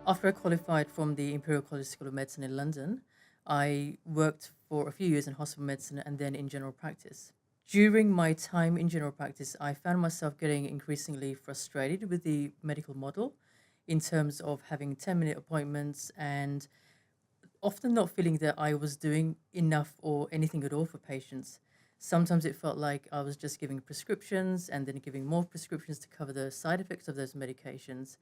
After I qualified from the Imperial College School of Medicine in London, I worked for a few years in hospital medicine and then in general practice. During my time in general practice, I found myself getting increasingly frustrated with the medical model in terms of having 10-minute appointments and often not feeling that I was doing enough or anything at all for patients. Sometimes it felt like I was just giving prescriptions and then giving more prescriptions to cover the side effects of those medications.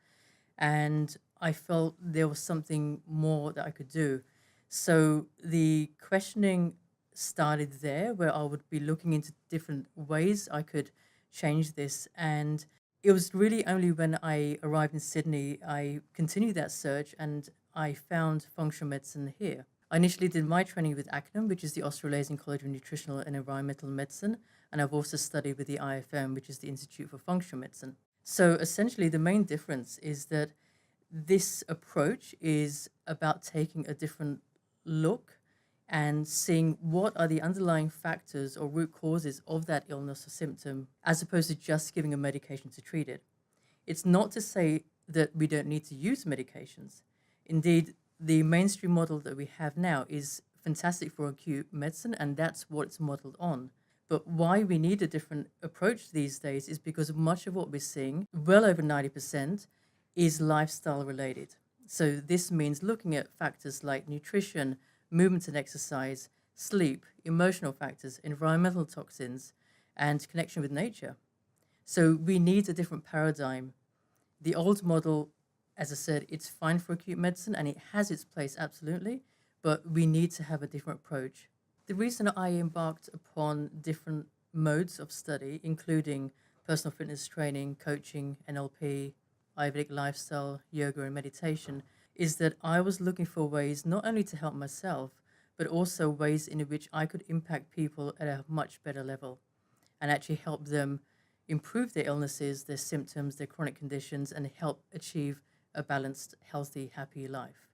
And I felt there was something more that I could do. So the questioning started there, where I would be looking into different ways I could change this. And it was really only when I arrived in Sydney, I continued that search and I found functional medicine here. I initially did my training with ACNM, which is the Australasian College of Nutritional and Environmental Medicine, and I've also studied with the IFM, which is the Institute for Functional Medicine. So essentially, the main difference is that this approach is about taking a different look and seeing what are the underlying factors or root causes of that illness or symptom, as opposed to just giving a medication to treat it. It's not to say that we don't need to use medications. Indeed, the mainstream model that we have now is fantastic for acute medicine, and that's what it's modeled on. But why we need a different approach these days is because much of what we're seeing, well over 90%, is lifestyle related. So this means looking at factors like nutrition, movement and exercise, sleep, emotional factors, environmental toxins, and connection with nature. So we need a different paradigm. The old model, as I said, it's fine for acute medicine and it has its place, absolutely, but we need to have a different approach. The reason I embarked upon different modes of study, including personal fitness training, coaching, NLP, Ayurvedic lifestyle, yoga, and meditation, is that I was looking for ways not only to help myself, but also ways in which I could impact people at a much better level and actually help them improve their illnesses, their symptoms, their chronic conditions, and help achieve a balanced, healthy, happy life.